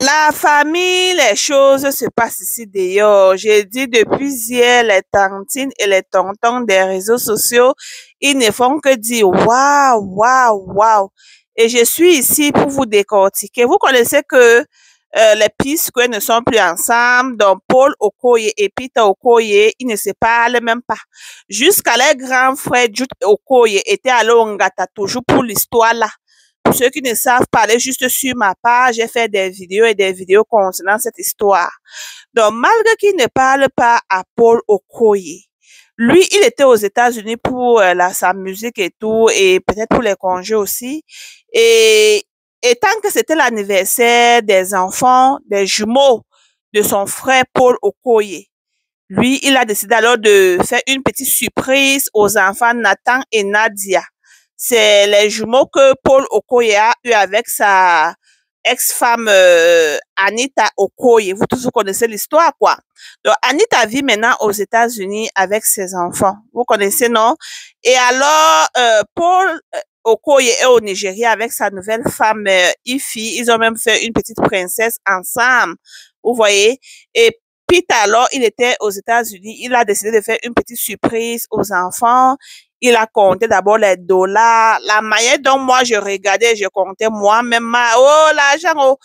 La famille, les choses se passent ici dehors. J'ai dit depuis hier, les tantines et les tontons des réseaux sociaux, ils ne font que dire waouh, waouh, waouh. Et je suis ici pour vous décortiquer. Vous connaissez que les P-Square ne sont plus ensemble, donc Paul Okoye et Peter Okoye, ils ne se parlent même pas. Jusqu'à leur grand frère Jude Okoye était allé au Ngata toujours pour l'histoire là. Pour ceux qui ne savent pas, allez juste sur ma page, j'ai fait des vidéos et des vidéos concernant cette histoire. Donc, malgré qu'il ne parle pas à Paul Okoye, lui, il était aux États-Unis pour sa musique et tout, et peut-être pour les congés aussi. Et, et tant que c'était l'anniversaire des enfants, des jumeaux de son frère Paul Okoye, lui, il a décidé alors de faire une petite surprise aux enfants Nathan et Nadia. C'est les jumeaux que Paul Okoye a eu avec sa ex-femme Anita Okoye. Vous tous vous connaissez l'histoire, quoi. Donc, Anita vit maintenant aux États-Unis avec ses enfants. Vous connaissez, non? Et alors, Paul Okoye est au Nigeria avec sa nouvelle femme Ifi. Ils ont même fait une petite princesse ensemble. Vous voyez? Et Pete, alors, il était aux États-Unis. Il a décidé de faire une petite surprise aux enfants. Il a compté d'abord les dollars. La manière dont moi, je regardais, je comptais moi-même. Oh, l'argent, oh.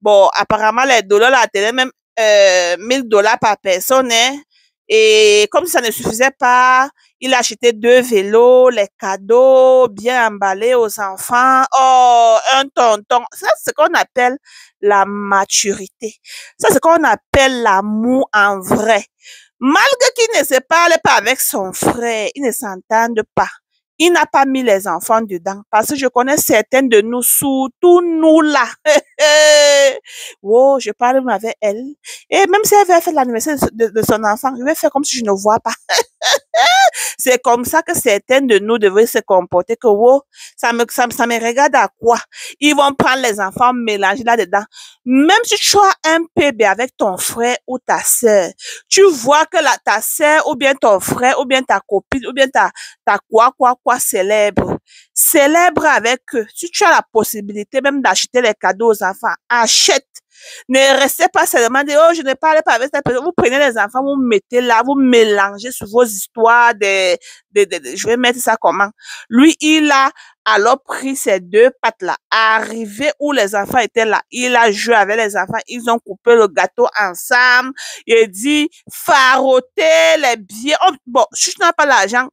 Bon, apparemment, les dollars, là, atteignaient même 1000 $ par personne. Hein. Et comme ça ne suffisait pas, il a acheté 2 vélos, les cadeaux bien emballés aux enfants. Oh, un tonton. Ça, c'est ce qu'on appelle la maturité. Ça, c'est ce qu'on appelle l'amour en vrai. Malgré qu'il ne se parle pas avec son frère, ils ne s'entendent pas. Il n'a pas mis les enfants dedans parce que je connais certaines de nous, surtout nous là. Oh, je parle avec elle. Et même si elle veut faire l'anniversaire de son enfant, je vais faire comme si je ne vois pas. C'est comme ça que certaines de nous devraient se comporter que, wow, ça me regarde à quoi? Ils vont prendre les enfants, mélanger là-dedans. Même si tu as un bébé avec ton frère ou ta sœur, tu vois que ta sœur ou bien ton frère ou bien ta copine ou bien ta quoi célèbre. Célèbre avec eux. Si tu as la possibilité même d'acheter les cadeaux aux enfants, achète. Ne restez pas seulement dire, oh, je ne parle pas avec cette personne. Vous prenez les enfants, vous mettez là, vous mélangez sur vos histoires je vais mettre ça comment. Lui, il a alors pris ces deux pattes-là, arrivé où les enfants étaient là. Il a joué avec les enfants, ils ont coupé le gâteau ensemble. Il dit, faroter les billets. Oh, bon, si tu n'as pas l'argent,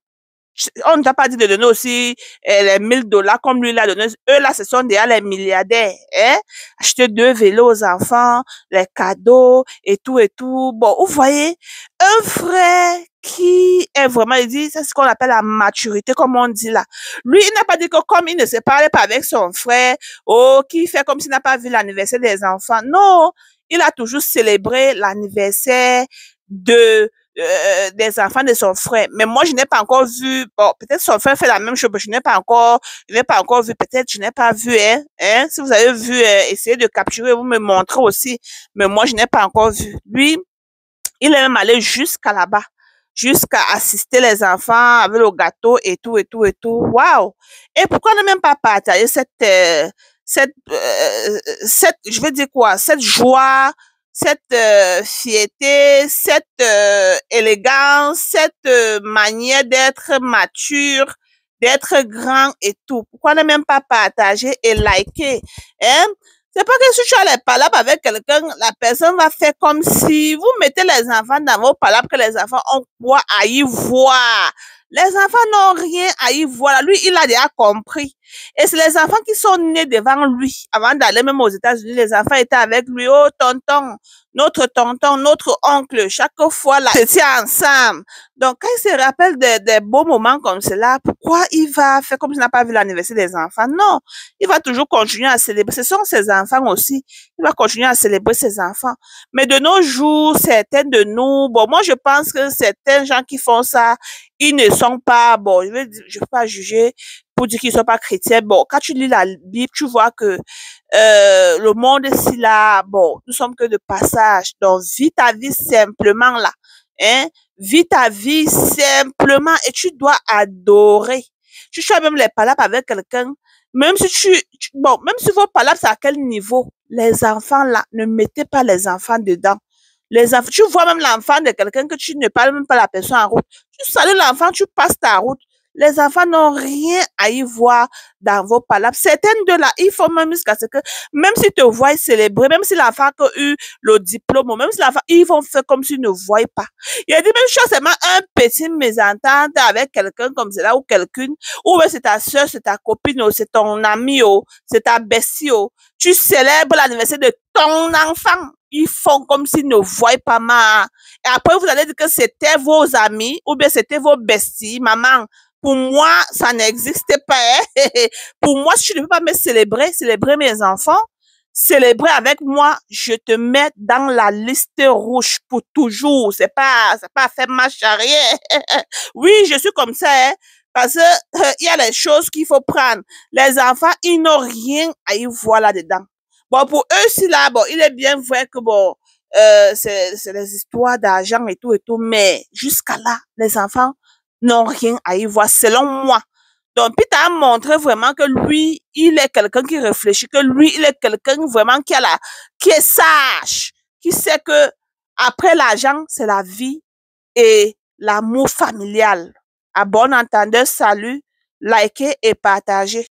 on ne t'a pas dit de donner aussi les 1000 $ comme lui l'a donné. Eux, là, ce sont déjà les milliardaires. Hein? Acheter 2 vélos aux enfants, les cadeaux et tout et tout. Bon, vous voyez, un frère qui est vraiment, il dit, c'est ce qu'on appelle la maturité, comme on dit là. Lui, il n'a pas dit que comme il ne se parlait pas avec son frère, oh, qui fait comme s'il n'a pas vu l'anniversaire des enfants. Non, il a toujours célébré l'anniversaire des enfants de son frère. Mais moi, je n'ai pas encore vu, bon, peut-être son frère fait la même chose, mais je n'ai pas encore vu, peut-être je n'ai pas vu, hein. Si vous avez vu, essayez de capturer, vous me montrez aussi. Mais moi, je n'ai pas encore vu. Lui, il est même allé jusqu'à là-bas, jusqu'à assister les enfants avec le gâteau et tout, et tout, et tout. Waouh! Et pourquoi ne même pas partager je veux dire quoi, cette joie, cette fierté, cette élégance, cette manière d'être mature, d'être grand et tout. Pourquoi ne même pas partager et liker, hein? C'est pas que si tu as les palabres avec quelqu'un, la personne va faire comme si vous mettez les enfants dans vos palabres que les enfants ont quoi à y voir. Les enfants n'ont rien à y voir. Lui, il a déjà compris. Et c'est les enfants qui sont nés devant lui. Avant d'aller même aux États-Unis, les enfants étaient avec lui. Oh, tonton, notre oncle. Chaque fois, là, c'était ensemble. Donc, quand il se rappelle des beaux moments comme cela, pourquoi il va faire comme s'il n'a pas vu l'anniversaire des enfants? Non, il va toujours continuer à célébrer. Ce sont ses enfants aussi. Il va continuer à célébrer ses enfants. Mais de nos jours, certains de nous, bon, moi, je pense que certains gens qui font ça, ils ne sont pas, bon, je vais pas juger pour dire qu'ils ne sont pas chrétiens. Bon, quand tu lis la Bible, tu vois que le monde ici là, bon, nous sommes que de passage. Donc, vis ta vie simplement là. Hein? Vis ta vie simplement et tu dois adorer. Tu fais même les palabres avec quelqu'un, Même si bon, même si vos palabres, c'est à quel niveau? Les enfants là, ne mettez pas les enfants dedans. Les enfants, tu vois même l'enfant de quelqu'un que tu ne parles même pas la personne en route. Tu salues l'enfant, tu passes ta route. Les enfants n'ont rien à y voir dans vos palabres. Certaines de là, ils font même jusqu'à ce que, même s'ils te voient célébrer, même si l'enfant a eu le diplôme, même si l'enfant, ils vont faire comme s'ils ne voient pas. Il a dit même chose, seulement un petit mésentente avec quelqu'un comme cela ou quelqu'une, ou c'est ta soeur, c'est ta copine, ou c'est ton ami, ou c'est ta bestie, ou tu célèbres l'anniversaire de ton enfant. Ils font comme s'ils ne voient pas mal. Et après, vous allez dire que c'était vos amis, ou bien c'était vos besties, maman. Pour moi, ça n'existait pas. Hein? Pour moi, si tu ne peux pas me célébrer mes enfants, célébrer avec moi, je te mets dans la liste rouge pour toujours. C'est pas faire marche arrière. Oui, je suis comme ça, hein, parce que il y a les choses qu'il faut prendre. Les enfants, ils n'ont rien à y voir là-dedans. Bon, pour eux, si là, bon, il est bien vrai que bon, c'est les histoires d'argent et tout, mais jusqu'à là, les enfants n'ont rien à y voir, selon moi. Donc, Peter a montré vraiment que lui, il est quelqu'un qui réfléchit, que lui, il est quelqu'un vraiment qui est sage, qui sait que après l'argent, c'est la vie et l'amour familial. À bon entendeur, salut, likez et partagez.